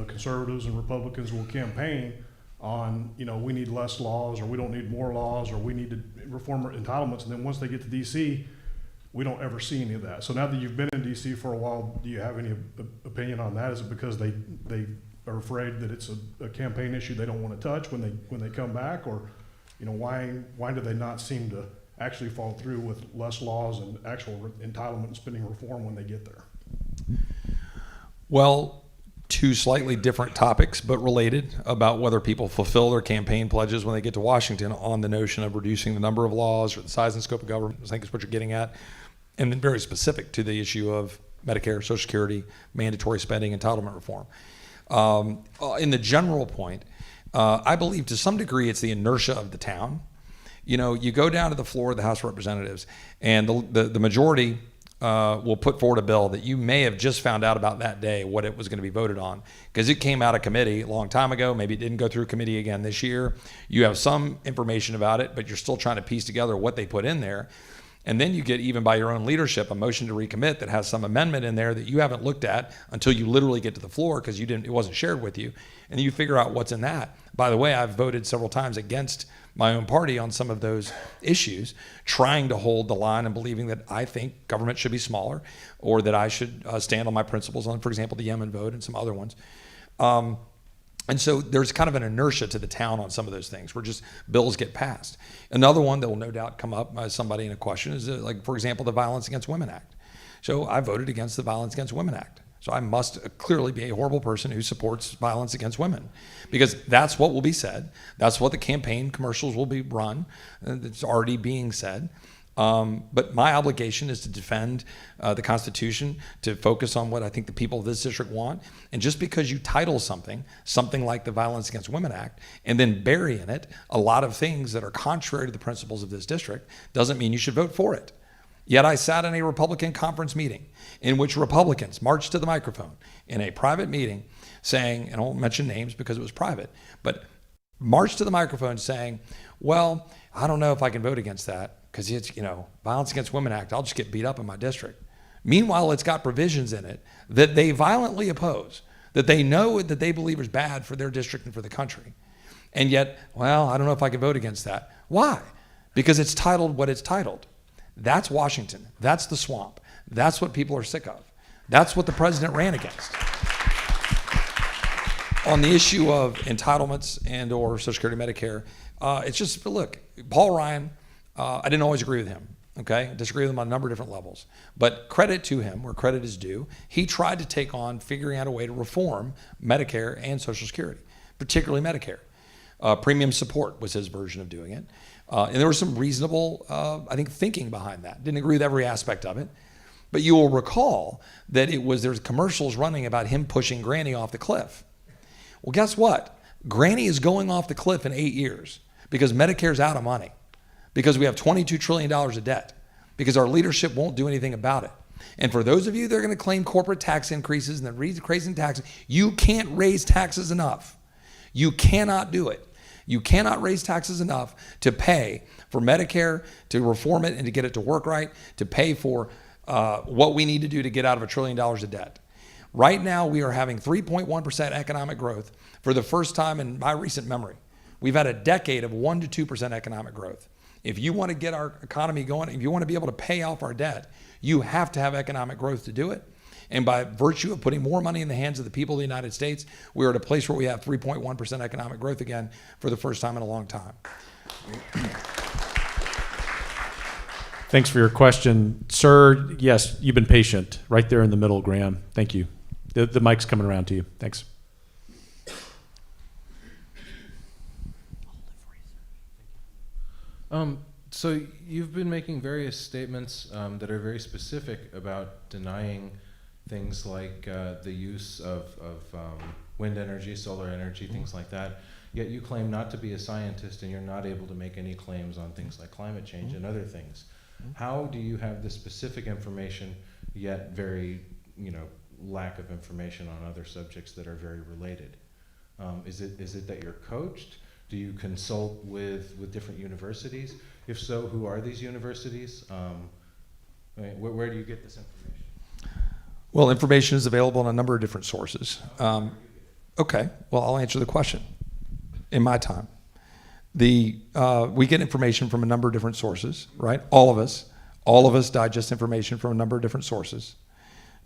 conservatives and Republicans will campaign on, we need less laws, or we don't need more laws, or we need to reform our entitlements. And then once they get to D.C., we don't ever see any of that. So now that you've been in D.C. for a while, do you have any opinion on that? Is it because they are afraid that it's a campaign issue they don't want to touch when they come back, or why do they not seem to actually follow through with less laws and actual entitlement and spending reform when they get there? Well, two slightly different topics, but related, about whether people fulfill their campaign pledges when they get to Washington on the notion of reducing the number of laws or the size and scope of government, I think is what you're getting at, and then very specific to the issue of Medicare, Social Security, mandatory spending, entitlement reform. In the general point, I believe to some degree it's the inertia of the town. You know, you go down to the floor of the House of Representatives, and the majority will put forward a bill that you may have just found out about that day what it was going to be voted on, because it came out of committee a long time ago. Maybe it didn't go through committee again this year. You have some information about it, but you're still trying to piece together what they put in there. And then you get, even by your own leadership, a motion to recommit that has some amendment in there that you haven't looked at until you literally get to the floor because it wasn't shared with you. And then you figure out what's in that. By the way, I've voted several times against my own party on some of those issues, trying to hold the line and believing that I think government should be smaller, or that I should stand on my principles on, for example, the Yemen vote and some other ones. And so there's kind of an inertia to the town on some of those things where just bills get passed. Another one that will no doubt come up by somebody in a question is, like, for example, the Violence Against Women Act. So I voted against the Violence Against Women Act. So I must clearly be a horrible person who supports violence against women, because that's what will be said. That's what the campaign commercials will be run. It's already being said. But my obligation is to defend the Constitution, to focus on what I think the people of this district want. And just because you title something like the Violence Against Women Act, and then bury in it a lot of things that are contrary to the principles of this district, doesn't mean you should vote for it. Yet I sat in a Republican conference meeting in which Republicans marched to the microphone in a private meeting saying, and I won't mention names because it was private, but marched to the microphone saying, well, I don't know if I can vote against that because it's, Violence Against Women Act, I'll just get beat up in my district. Meanwhile, it's got provisions in it that they violently oppose, that they know that they believe is bad for their district and for the country. And yet, well, I don't know if I can vote against that. Why? Because it's titled what it's titled. That's Washington. That's the swamp. That's what people are sick of. That's what the president ran against. On the issue of entitlements and or Social Security, Medicare, it's just, look, Paul Ryan, I didn't always agree with him, okay? I disagree with him on a number of different levels. But credit to him where credit is due. He tried to take on figuring out a way to reform Medicare and Social Security, particularly Medicare. Premium support was his version of doing it. And there was some reasonable, I think, thinking behind that. Didn't agree with every aspect of it. But you will recall that there's commercials running about him pushing Granny off the cliff. Well, guess what? Granny is going off the cliff in 8 years because Medicare's out of money, because we have $22 trillion of debt, because our leadership won't do anything about it. And for those of you that are going to claim corporate tax increases and then raising taxes, you can't raise taxes enough. You cannot do it. You cannot raise taxes enough to pay for Medicare, to reform it and to get it to work right, to pay for what we need to do to get out of $1 trillion of debt. Right now, we are having 3.1% economic growth for the first time in my recent memory. We've had a decade of 1% to 2% economic growth. If you want to get our economy going, if you want to be able to pay off our debt, you have to have economic growth to do it. And by virtue of putting more money in the hands of the people of the United States, we're at a place where we have 3.1% economic growth again for the first time in a long time. Thanks for your question. Sir, yes, you've been patient. Right there in the middle, Graham. Thank you. The mic's coming around to you. Thanks. So you've been making various statements that are very specific about denying things like the use of wind energy, solar energy, things like that. Yet you claim not to be a scientist, and you're not able to make any claims on things like climate change and other things. How do you have this specific information, yet very, lack of information on other subjects that are very related? Is it that you're coached? Do you consult with different universities? If so, who are these universities? Where do you get this information? Well, information is available in a number of different sources. Okay, well, I'll answer the question. In my time, we get information from a number of different sources, right? All of us digest information from a number of different sources.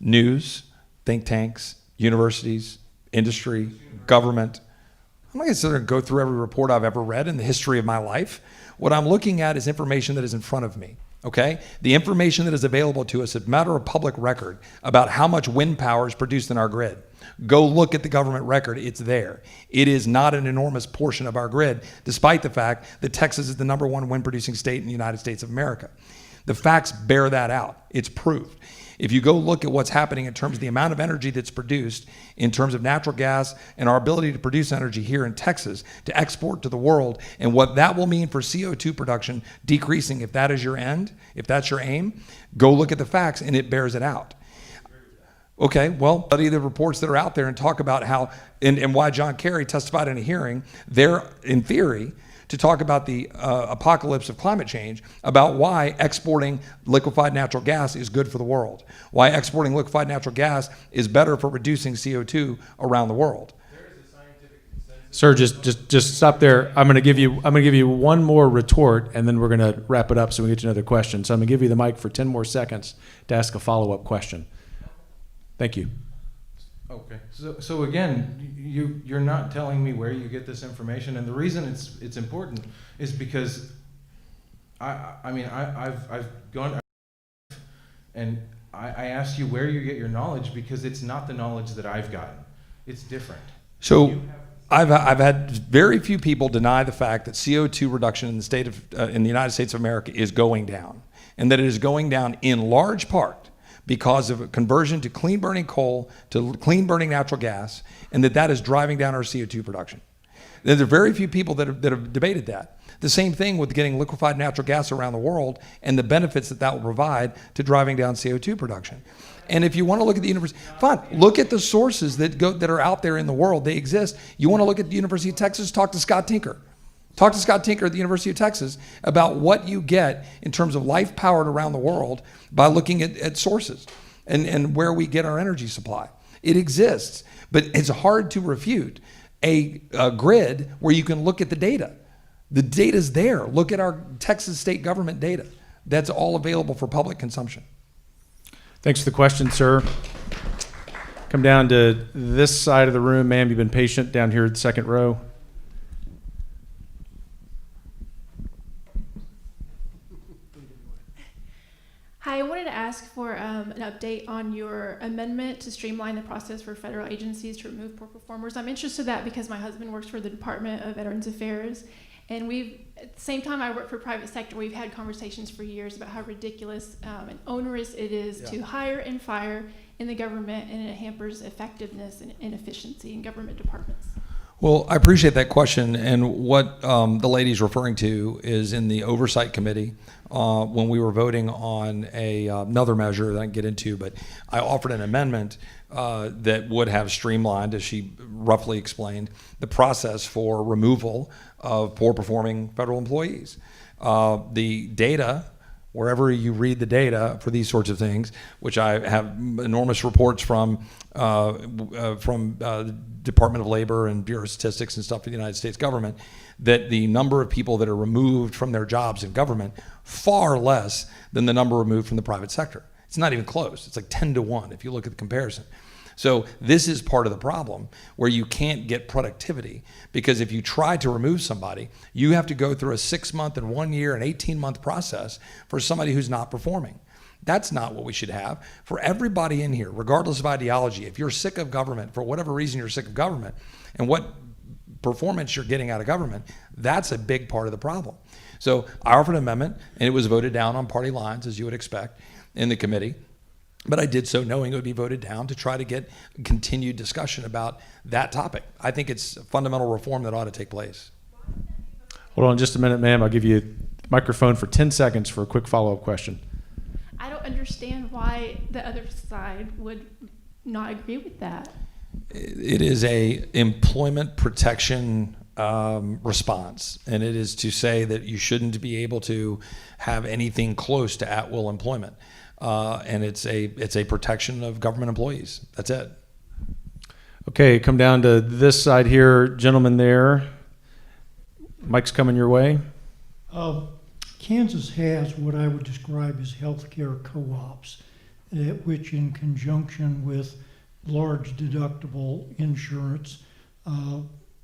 News, think tanks, universities, industry, government. I'm not going to sit there and go through every report I've ever read in the history of my life. What I'm looking at is information that is in front of me, okay? The information that is available to us is a matter of public record about how much wind power is produced in our grid. Go look at the government record. It's there. It is not an enormous portion of our grid, despite the fact that Texas is the #1 wind producing state in the United States of America. The facts bear that out. It's proved. If you go look at what's happening in terms of the amount of energy that's produced, in terms of natural gas and our ability to produce energy here in Texas to export to the world, and what that will mean for CO2 production decreasing, if that is your end, if that's your aim, go look at the facts and it bears it out. Okay, well, study the reports that are out there and talk about how, and why John Kerry testified in a hearing there, in theory, to talk about the apocalypse of climate change, about why exporting liquefied natural gas is good for the world, why exporting liquefied natural gas is better for reducing CO2 around the world. Sir, just stop there. I'm going to give you one more retort, and then we're going to wrap it up so we get to another question. So I'm going to give you the mic for 10 more seconds to ask a follow-up question. Thank you. Okay, so again, you're not telling me where you get this information, and the reason it's important is because I've gone and I asked you where you get your knowledge, because it's not the knowledge that I've gotten. It's different. So I've had very few people deny the fact that CO2 reduction in the state of in the United States of America is going down, and that it is going down in large part because of a conversion to clean burning coal, to clean burning natural gas, and that is driving down our CO2 production. There are very few people that have debated that. The same thing with getting liquefied natural gas around the world and the benefits that will provide to driving down CO2 production. And if you want to look at the university, fine, look at the sources that are out there in the world. They exist. You want to look at the University of Texas, talk to Scott Tinker. Talk to Scott Tinker at the University of Texas about what you get in terms of life powered around the world by looking at sources and where we get our energy supply. It exists, but it's hard to refute a grid where you can look at the data. The data's there. Look at our Texas state government data. That's all available for public consumption. Thanks for the question, sir. Come down to this side of the room, ma'am. You've been patient down here at the second row. Hi, I wanted to ask for an update on your amendment to streamline the process for federal agencies to remove poor performers. I'm interested in that because my husband works for the Department of Veterans Affairs, and at the same time I work for private sector, we've had conversations for years about how ridiculous and onerous it is to hire and fire in the government, and it hampers effectiveness and efficiency in government departments. Well, I appreciate that question, and what the lady's referring to is in the Oversight Committee when we were voting on another measure that I can get into, but I offered an amendment that would have streamlined, as she roughly explained, the process for removal of poor performing federal employees. The data, wherever you read the data for these sorts of things, which I have enormous reports from Department of Labor and Bureau of Statistics and stuff for the United States government, that the number of people that are removed from their jobs in government far less than the number removed from the private sector. It's not even close. It's like 10 to 1 if you look at the comparison. So this is part of the problem where you can't get productivity, because if you try to remove somebody, you have to go through a 6-month and 1 year and 18-month process for somebody who's not performing. That's not what we should have. For everybody in here, regardless of ideology, if you're sick of government, for whatever reason you're sick of government, and what performance you're getting out of government, that's a big part of the problem. So I offered an amendment, and it was voted down on party lines, as you would expect, in the committee. But I did so knowing it would be voted down to try to get continued discussion about that topic. I think it's a fundamental reform that ought to take place. Hold on just a minute, ma'am. I'll give you a microphone for 10 seconds for a quick follow-up question. I don't understand why the other side would not agree with that. It is a employment protection response, and it is to say that you shouldn't be able to have anything close to at-will employment, and it's a protection of government employees. That's it. Okay, come down to this side here, gentleman there. Mike's coming your way. Kansas has what I would describe as healthcare co-ops, which in conjunction with large deductible insurance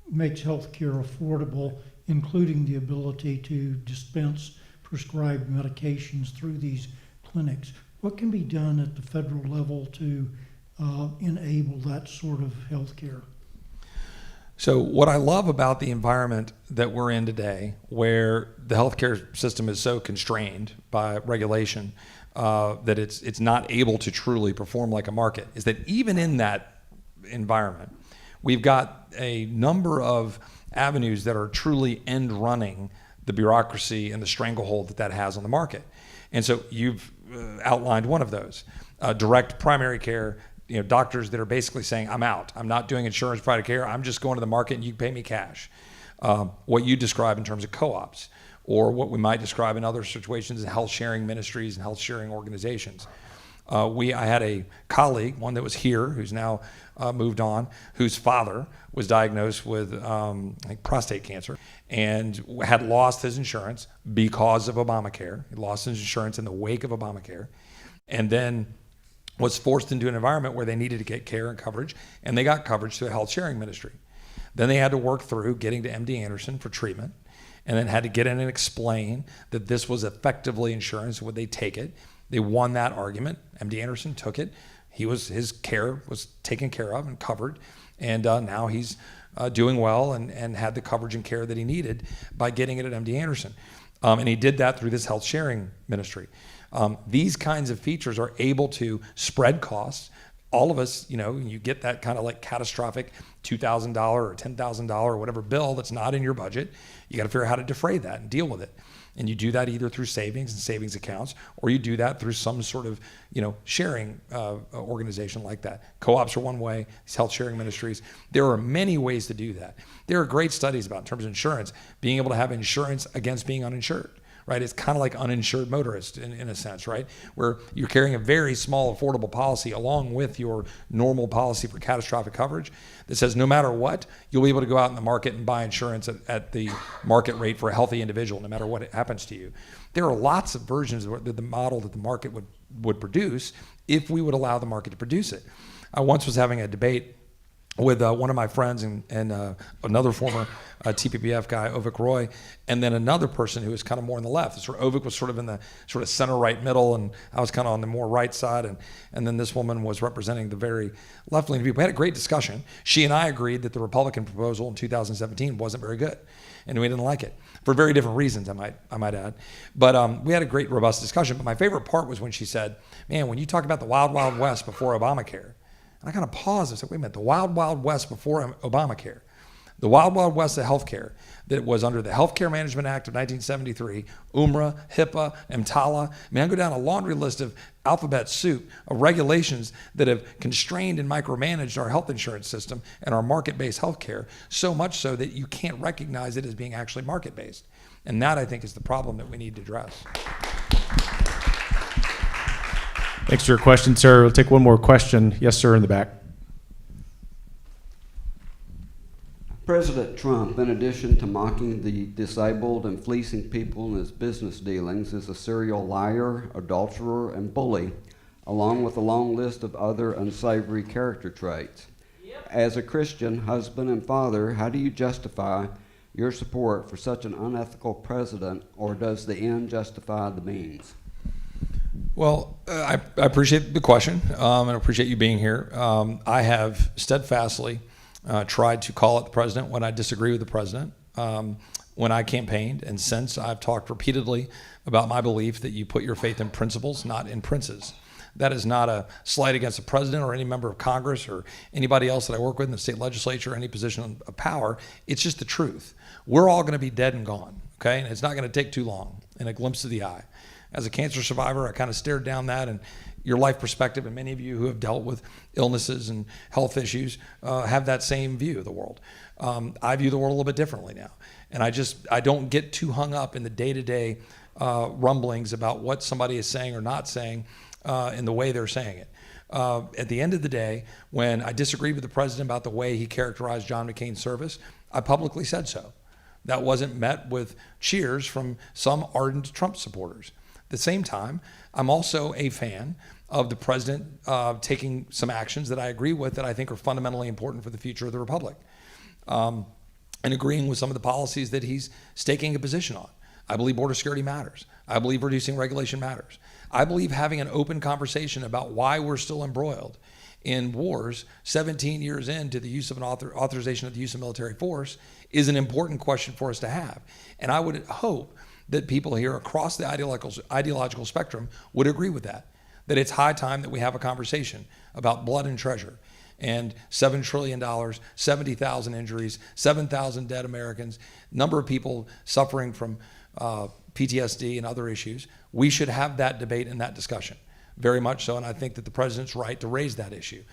makes healthcare affordable, including the ability to dispense prescribed medications through these clinics. What can be done at the federal level to enable that sort of health care. So what I love about the environment that we're in today, where the healthcare system is so constrained by regulation that it's not able to truly perform like a market, is that even in that environment, we've got a number of avenues that are truly end running the bureaucracy and the stranglehold that has on the market. And so you've outlined one of those, direct primary care. Doctors that are basically saying, I'm out. I'm not doing insurance provided care. I'm just going to the market and you pay me cash. What you describe in terms of co-ops, or what we might describe in other situations as health sharing ministries and health sharing organizations. I had a colleague, one that was here, who's now moved on, whose father was diagnosed with I think prostate cancer and had lost his insurance because of Obamacare. He lost his insurance in the wake of Obamacare, and then was forced into an environment where they needed to get care and coverage, and they got coverage through a health sharing ministry. Then they had to work through getting to MD Anderson for treatment, and then had to get in and explain that this was effectively insurance. Would they take it? They won that argument. MD Anderson took it. His care was taken care of and covered, and now he's doing well and had the coverage and care that he needed by getting it at MD Anderson. And he did that through this health sharing ministry. These kinds of features are able to spread costs. All of us, you get that kind of like catastrophic $2,000 or $10,000 or whatever bill that's not in your budget. You got to figure out how to defray that and deal with it. And you do that either through savings and savings accounts, or you do that through some sort of, sharing organization like that. Co-ops are one way, these health sharing ministries. There are many ways to do that. There are great studies about, in terms of insurance, being able to have insurance against being uninsured. Right, it's kind of like uninsured motorist in a sense, right? Where you're carrying a very small, affordable policy along with your normal policy for catastrophic coverage that says no matter what, you'll be able to go out in the market and buy insurance at the market rate for a healthy individual, no matter what happens to you. There are lots of versions of the model that the market would produce if we would allow the market to produce it. I once was having a debate with one of my friends and another former TPPF guy, Hogsett Roy, and then another person who was kind of more on the left. Hogsett was sort of in the sort of center right middle, and I was kind of on the more right side, and then this woman was representing the very left-leaning view. We had a great discussion. She and I agreed that the Republican proposal in 2017 wasn't very good, and we didn't like it for very different reasons, I might add. But we had a great, robust discussion. But my favorite part was when she said, man, when you talk about the wild, wild west before Obamacare, and I kind of paused and said, wait a minute, the wild, wild west before Obamacare, the wild, wild west of healthcare that was under the Healthcare Management Act of 1973, UMRA, HIPAA, EMTALA. I mean, I go down a laundry list of alphabet soup of regulations that have constrained and micromanaged our health insurance system and our market-based healthcare, so much so that you can't recognize it as being actually market-based. And that, I think, is the problem that we need to address. Thanks for your question, sir. We'll take one more question. Yes, sir, in the back. President Trump, in addition to mocking the disabled and fleecing people in his business dealings, is a serial liar, adulterer, and bully, along with a long list of other unsavory character traits. Yep. As a Christian husband and father, how do you justify your support for such an unethical president, or does the end justify the means? Well, I appreciate the question, and I appreciate you being here. I have steadfastly tried to call out the president when I disagree with the president. When I campaigned, and since, I've talked repeatedly about my belief that you put your faith in principles, not in princes. That is not a slight against the president or any member of Congress or anybody else that I work with in the state legislature or any position of power. It's just the truth. We're all going to be dead and gone, okay? And it's not going to take too long, in a glimpse of the eye. As a cancer survivor, I kind of stared down that, and your life perspective, and many of you who have dealt with illnesses and health issues have that same view of the world. I view the world a little bit differently now, and I don't get too hung up in the day-to-day rumblings about what somebody is saying or not saying in the way they're saying it. At the end of the day, when I disagreed with the president about the way he characterized John McCain's service, I publicly said so. That wasn't met with cheers from some ardent Trump supporters. At the same time, I'm also a fan of the president taking some actions that I agree with that I think are fundamentally important for the future of the republic, and agreeing with some of the policies that he's staking a position on. I believe border security matters. I believe reducing regulation matters. I believe having an open conversation about why we're still embroiled in wars 17 years into the use of an authorization of the use of military force is an important question for us to have. And I would hope that people here across the ideological spectrum would agree with that it's high time that we have a conversation about blood and treasure and $7 trillion, 70,000 injuries, 7,000 dead Americans, number of people suffering from PTSD and other issues. We should have that debate and that discussion, very much so, and I think that the president's right to raise that issue.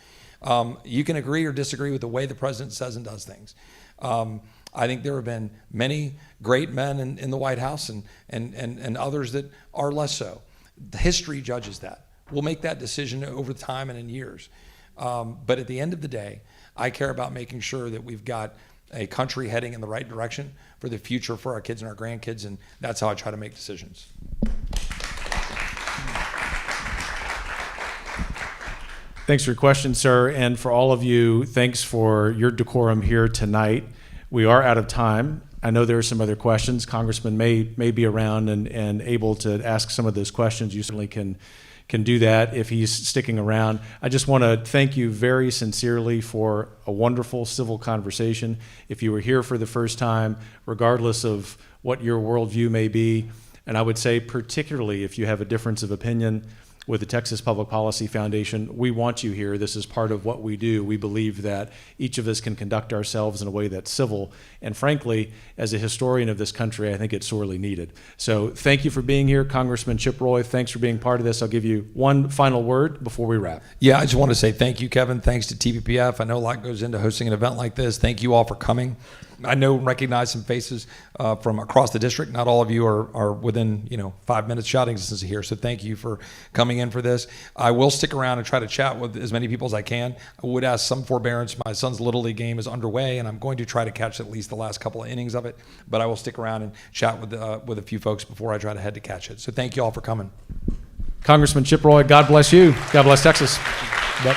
You can agree or disagree with the way the president says and does things. I think there have been many great men in the White House and others that are less so. The history judges that. We'll make that decision over time and in years. But at the end of the day, I care about making sure that we've got a country heading in the right direction for the future for our kids and our grandkids, and that's how I try to make decisions. Thanks for your question, sir. And for all of you, thanks for your decorum here tonight. We are out of time. I know there are some other questions. Congressman may be around and able to ask some of those questions. You certainly can do that if he's sticking around. I just want to thank you very sincerely for a wonderful civil conversation. If you were here for the first time, regardless of what your worldview may be, and I would say particularly if you have a difference of opinion with the Texas Public Policy Foundation, we want you here. This is part of what we do. We believe that each of us can conduct ourselves in a way that's civil. And frankly, as a historian of this country, I think it's sorely needed. So thank you for being here. Congressman Chip Roy, thanks for being part of this. I'll give you one final word before we wrap. Yeah, I just want to say thank you, Kevin. Thanks to TPPF. I know a lot goes into hosting an event like this. Thank you all for coming. I know and recognize some faces from across the district. Not all of you are within 5 minutes shouting distance here, so thank you for coming in for this. I will stick around and try to chat with as many people as I can. I would ask some forbearance. My son's Little League game is underway, and I'm going to try to catch at least the last couple of innings of it, but I will stick around and chat with a few folks before I try to head to catch it. So thank you all for coming. Congressman Chip Roy, God bless you. God bless Texas. Yep.